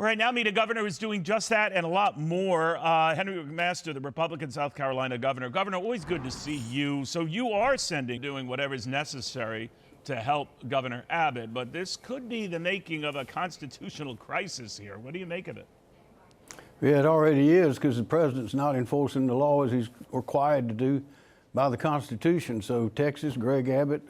All right, now meet a governor who's doing just that and a lot more. Henry McMaster, the Republican South Carolina governor. Governor, always good to see you. So you are doing whatever is necessary to help Governor Abbott, but this could be the making of a constitutional crisis here. What do you make of it? Yeah, it already is, because the president's not enforcing the laws he's required to do by the Constitution. So Texas, Greg Abbott,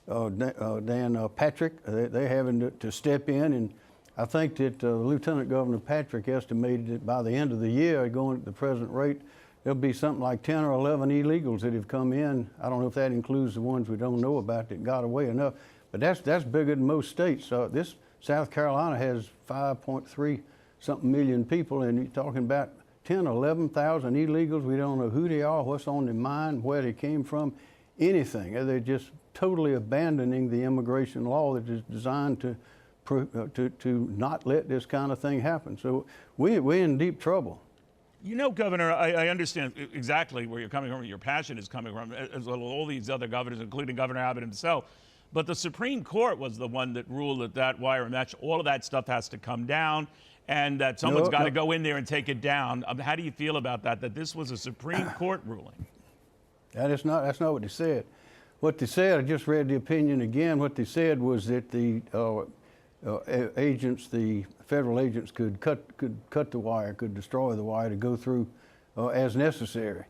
Dan Patrick, they're having to step in, and I think that Lieutenant Governor Patrick estimated that by the end of the year, going at the present rate, there'll be something like 10 or 11 illegals that have come in. I don't know if that includes the ones we don't know about that got away enough, but that's bigger than most states. So this South Carolina has 5.3 something million people, and you're talking about 10 or 11,000 illegals. We don't know who they are, what's on their mind, where they came from, anything. They're just totally abandoning the immigration law that is designed to not let this kind of thing happen. So we're in deep trouble. You know, Governor, I understand exactly where you're coming from, where your passion is coming from, as well as all these other governors, including Governor Abbott himself. But the Supreme Court was the one that ruled that wire mesh, all of that stuff has to come down, and that someone's got to go in there and take it down. How do you feel about that, that this was a Supreme Court ruling? That's not what they said. What they said, I just read the opinion again, what they said was that the agents, the federal agents, could cut the wire, could destroy the wire to go through as necessary.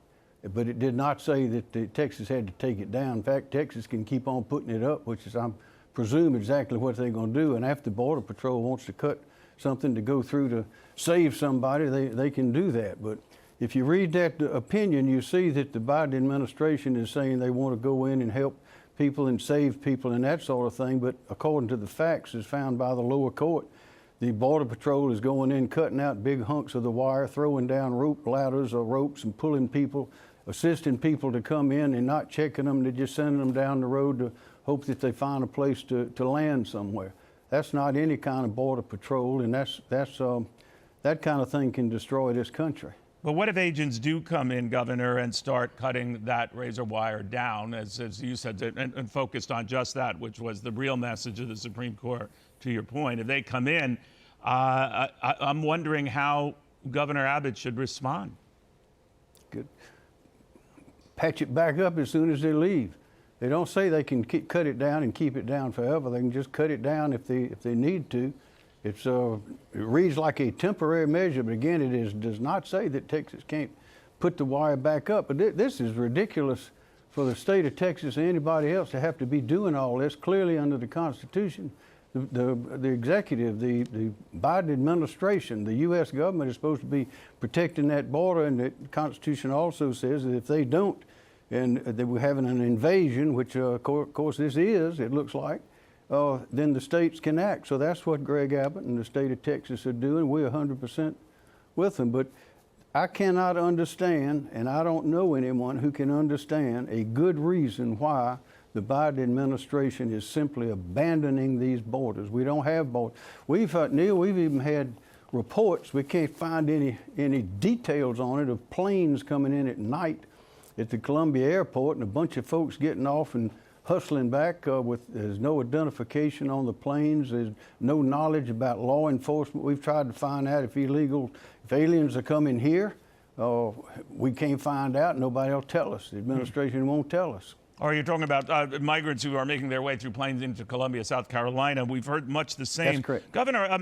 But it did not say that Texas had to take it down. In fact, Texas can keep on putting it up, which is, I presume, exactly what they're going to do. And after the Border Patrol wants to cut something to go through to save somebody, they can do that. But if you read that opinion, you see that the Biden administration is saying they want to go in and help people and save people and that sort of thing. But according to the facts as found by the lower court, the Border Patrol is going in, cutting out big hunks of the wire, throwing down rope ladders or ropes and pulling people, assisting people to come in and not checking them. They're just sending them down the road to hope that they find a place to land somewhere. That's not any kind of Border Patrol, and that kind of thing can destroy this country. But what if agents do come in, Governor, and start cutting that razor wire down, as you said, and focused on just that, which was the real message of the Supreme Court, to your point? If they come in, I'm wondering how Governor Abbott should respond. Good. Patch it back up as soon as they leave. They don't say they can cut it down and keep it down forever. They can just cut it down if they need to. It reads like a temporary measure, but again, does not say that Texas can't put the wire back up. But this is ridiculous for the state of Texas and anybody else to have to be doing all this. Clearly, under the Constitution, the executive, the Biden administration, the U.S. government is supposed to be protecting that border, and the Constitution also says that if they don't, and that we're having an invasion, which of course this is, it looks like, then the states can act. So that's what Greg Abbott and the state of Texas are doing. We're 100% with them. But I cannot understand, and I don't know anyone who can understand a good reason why the Biden administration is simply abandoning these borders. We don't have borders. Neil, we've even had reports, we can't find any details on it, of planes coming in at night at the Columbia Airport and a bunch of folks getting off and hustling back there's no identification on the planes. There's no knowledge about law enforcement. We've tried to find out if aliens are coming here. We can't find out. Nobody will tell us. The administration won't tell us. Or you're talking about migrants who are making their way through planes into Columbia, South Carolina. We've heard much the same. That's correct. Governor,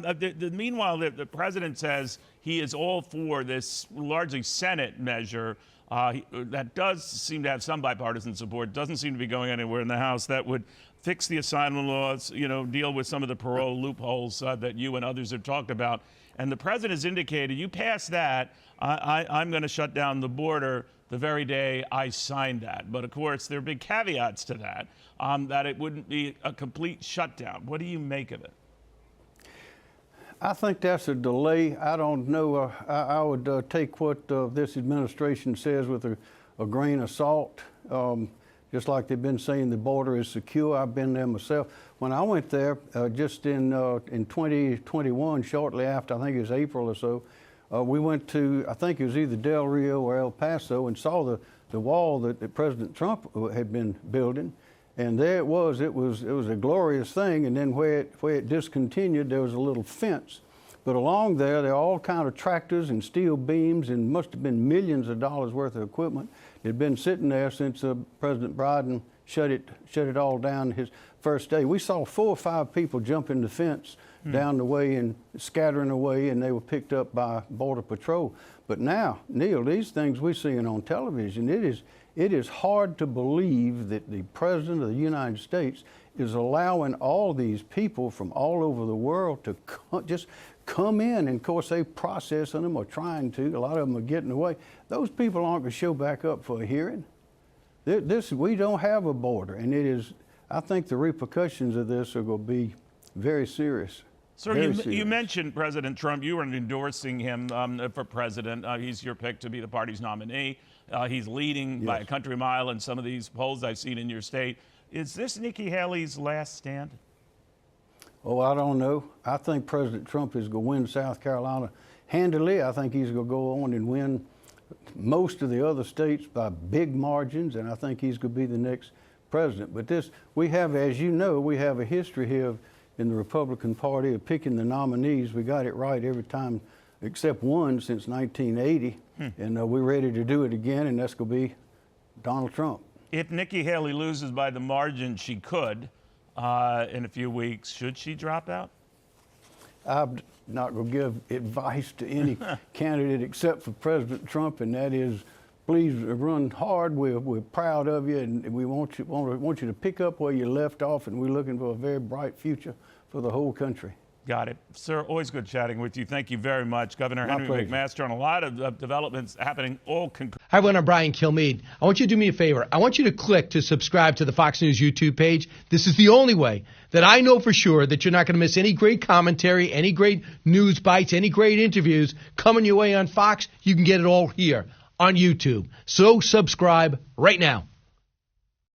meanwhile, the president says he is all for this largely Senate measure that does seem to have some bipartisan support, doesn't seem to be going anywhere in the House, that would fix the asylum laws, deal with some of the parole loopholes that you and others have talked about. And the president has indicated, you pass that, I'm going to shut down the border the very day I signed that. But of course, there are big caveats to that, that it wouldn't be a complete shutdown. What do you make of it? I think that's a delay. I don't know. I would take what this administration says with a grain of salt. Just like they've been saying the border is secure. I've been there myself. When I went there just in 2021, shortly after, I think it was April or so, we went to, I think it was either Del Rio or El Paso, and saw the wall that President Trump had been building. And there it was a glorious thing. And then where it discontinued, there was a little fence But along there are all kind of tractors and steel beams, and must have been millions of dollars worth of equipment that had been sitting there since President Biden shut it all down his first day. We saw 4 or 5 people jumping the fence down the way and scattering away, and they were picked up by Border Patrol. But now, Neil, these things we're seeing on television, it is hard to believe that the President of the United States is allowing all these people from all over the world to just come in. And of course, they processing them or trying to. A lot of them are getting away. Those people aren't going to show back up for a hearing. We don't have a border, and I think the repercussions of this are going to be very serious. Sir, you mentioned President Trump. You were endorsing him for president. He's your pick to be the party's nominee. He's leading by a country mile in some of these polls I've seen in your state. Is this Nikki Haley's last stand? Oh, I don't know. I think President Trump is going to win South Carolina handily. I think he's going to go on and win most of the other states by big margins, and I think he's going to be the next president. But we have, as you know, we have a history here in the Republican Party of picking the nominees. We got it right every time except one since 1980, and we're ready to do it again, and that's going to be Donald Trump. If Nikki Haley loses by the margin she could in a few weeks, should she drop out? I'm not going to give advice to any candidate except for President Trump, and that is, please run hard. We're proud of you, and we want you to pick up where you left off, and we're looking for a very bright future for the whole country. Got it. Sir, always good chatting with you. Thank you very much. Governor Henry McMaster on a lot of developments happening all concurrently. Hi, everyone. I'm Brian Kilmeade. I want you to do me a favor. I want you to click to subscribe to the Fox News YouTube page. This is the only way that I know for sure that you're not going to miss any great commentary, any great news bites, any great interviews coming your way on Fox. You can get it all here on YouTube. So subscribe right now.